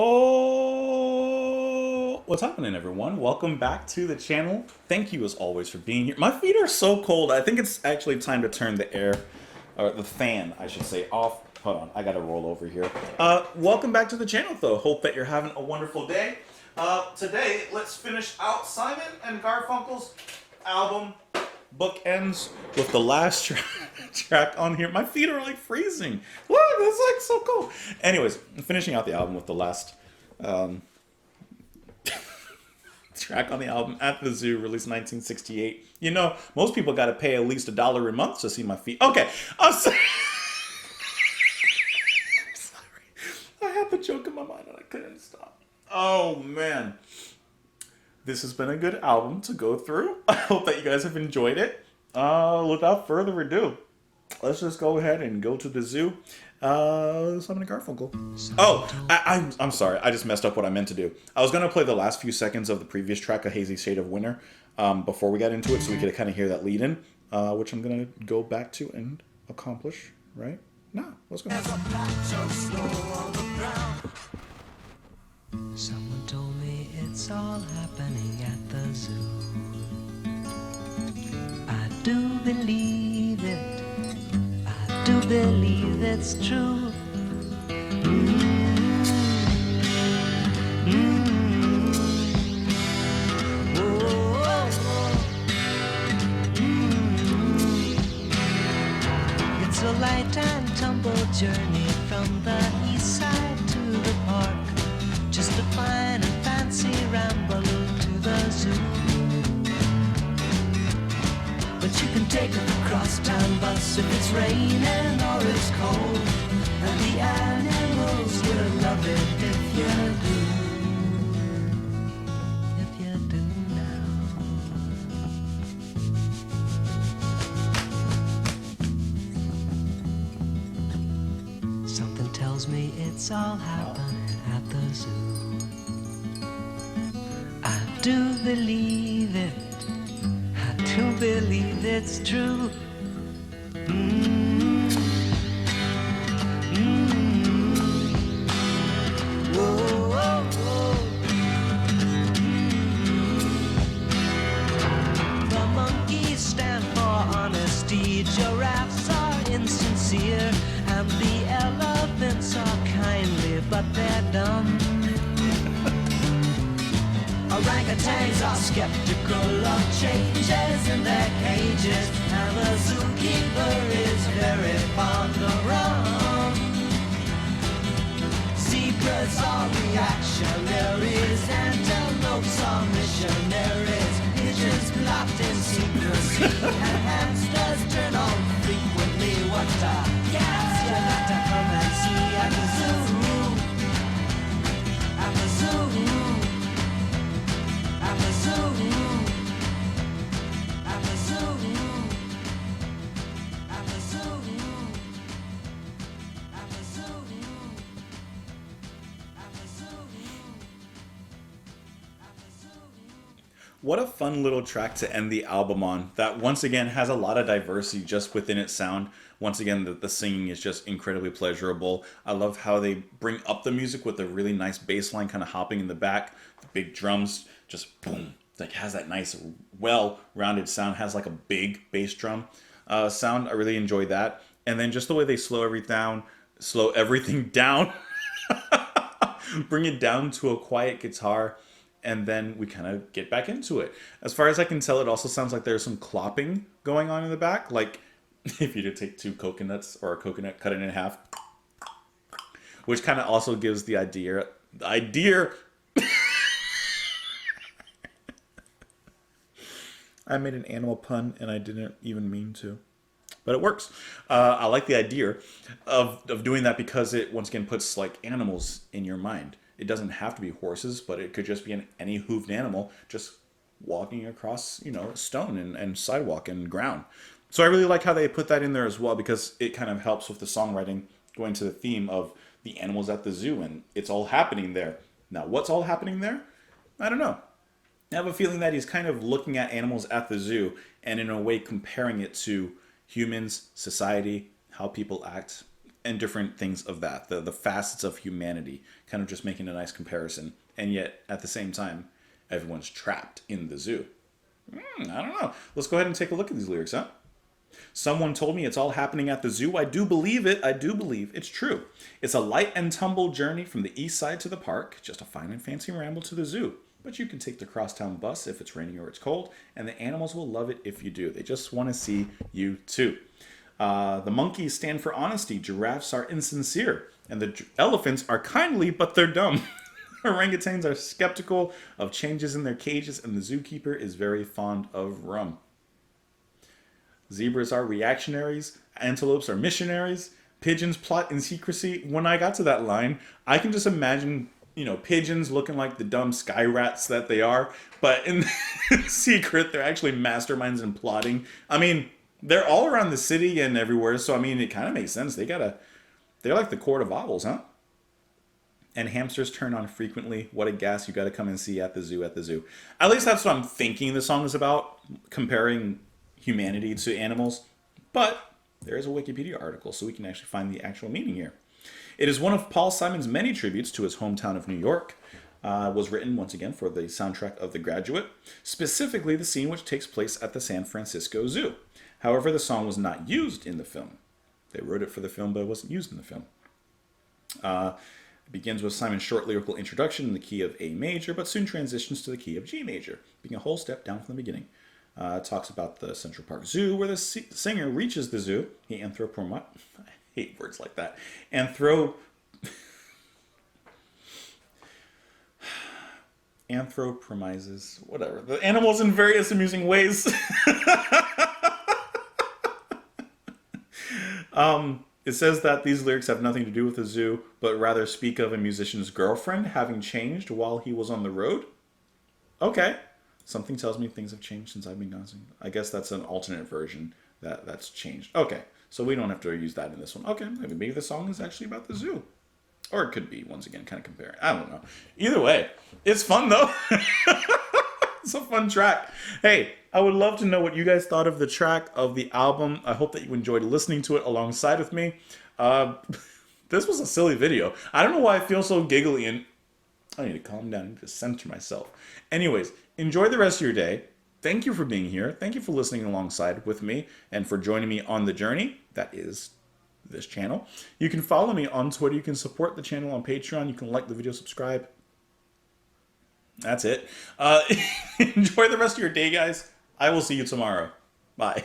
Oh, what's happening, everyone? Welcome back to the channel. Thank you, as always, for being here. My feet are so cold. I think it's actually time to turn the air, or the fan, I should say, off. Hold on, I gotta roll over here. Welcome back to the channel, though. Hope that you're having a wonderful day. Today, let's finish out Simon and Garfunkel's album bookends with the last track on here. My feet are like freezing. Look, that's like so cool. Anyways, I'm finishing out the album with the last track on the album, At the Zoo, released 1968. You know, most people got to pay at least $1 a month to see my feet. Okay, I'm sorry. I had the joke in my mind and I couldn't stop. Oh man, this has been a good album to go through. I hope that you guys have enjoyed it. Without further ado, let's just go ahead and go to the zoo. Simon and Garfunkel. Oh, I'm sorry. I just messed up what I meant to do. I was going to play the last few seconds of the previous track, A Hazy Shade of Winter, before we got into it, so we could kind of hear that lead in, which I'm going to go back to and accomplish right now. Let's go. Someone told me it's all happening at the zoo. I do believe it. I do believe it's true. It's a light and tumble journey from the east side to the park. Just a fine and fancy ramble to the zoo. But you can take a crosstown bus if it's raining or it's cold. And the animals will love it if you do. If you do now. Something tells me it's all happening at the zoo. I do believe it. I do believe it's true. Whoa, whoa, whoa. The monkeys stand for honesty, giraffes are insincere, and the elephants are kindly, but they're dumb. Orangutans are skeptical of changes in their cages, and the zookeeper is very fond of rum. Zebras are reactionaries, antelopes are missionaries, pigeons plot in secrecy, and hamsters turn on frequently. What a gas you got to come and see at the zoo, at the zoo. What a fun little track to end the album on. That once again has a lot of diversity just within its sound. Once again, the singing is just incredibly pleasurable. I love how they bring up the music with a really nice bass line kind of hopping in the back. The big drums just boom. Like has that nice, well-rounded sound. Has like a big bass drum sound. I really enjoy that. And then just the way they slow everything down, bring it down to a quiet guitar, and then we kind of get back into it. As far as I can tell, it also sounds like there's some clopping going on in the back. Like if you did take two coconuts or a coconut, cut it in half, which kind of also gives the idea. I made an animal pun and I didn't even mean to, but it works. I like the idea of doing that because it once again puts like animals in your mind. It doesn't have to be horses, but it could just be any hooved animal just walking across, stone and sidewalk and ground. So I really like how they put that in there as well, because it kind of helps with the songwriting going to the theme of the animals at the zoo, and it's all happening there. Now, what's all happening there? I don't know. I have a feeling that he's kind of looking at animals at the zoo and in a way comparing it to humans, society, how people act, and different things of that. The facets of humanity, kind of just making a nice comparison. And yet, at the same time, everyone's trapped in the zoo. I don't know. Let's go ahead and take a look at these lyrics, huh? Someone told me it's all happening at the zoo. I do believe it. I do believe it's true. It's a light and tumble journey from the east side to the park, just a fine and fancy ramble to the zoo. But you can take the crosstown bus if it's raining or it's cold, and the animals will love it if you do. They just want to see you too. The monkeys stand for honesty, giraffes are insincere, and the elephants are kindly, but they're dumb. Orangutans are skeptical of changes in their cages, and the zookeeper is very fond of rum. Zebras are reactionaries, antelopes are missionaries, pigeons plot in secrecy. When I got to that line, I can just imagine, pigeons looking like the dumb sky rats that they are, but in secret, they're actually masterminds and plotting. I mean, they're all around the city and everywhere, so I mean, it kind of makes sense. They're like the court of owls, huh? And hamsters turn on frequently. What a gas you got to come and see at the zoo, at the zoo. At least that's what I'm thinking the song is about, comparing humanity to animals. But there is a Wikipedia article, so we can actually find the actual meaning here. It is one of Paul Simon's many tributes to his hometown of New York. Was written, once again, for the soundtrack of The Graduate, specifically the scene which takes place at the San Francisco Zoo. However, the song was not used in the film. They wrote it for the film, but it wasn't used in the film. It begins with Simon's short lyrical introduction in the key of A major, but soon transitions to the key of G major, being a whole step down from the beginning. It talks about the Central Park Zoo, where the singer reaches the zoo. He I hate words like that. Anthropomizes, whatever, the animals in various amusing ways. It says that these lyrics have nothing to do with the zoo, but rather speak of a musician's girlfriend having changed while he was on the road. Okay. Something tells me things have changed since I've been gone. I guess that's an alternate version that's changed. Okay. So we don't have to use that in this one. Okay. Maybe the song is actually about the zoo. Or it could be, once again, kind of comparing. I don't know. Either way, it's fun though. It's a fun track. Hey, I would love to know what you guys thought of the track, of the album. I hope that you enjoyed listening to it alongside with me. This was a silly video. I don't know why I feel so giggly, and I need to calm down and just center myself. Anyways, enjoy the rest of your day. Thank you for being here. Thank you for listening alongside with me and for joining me on the journey that is this channel. You can follow me on Twitter. You can support the channel on Patreon. You can like the video, subscribe. That's it. Enjoy the rest of your day, guys. I will see you tomorrow. Bye.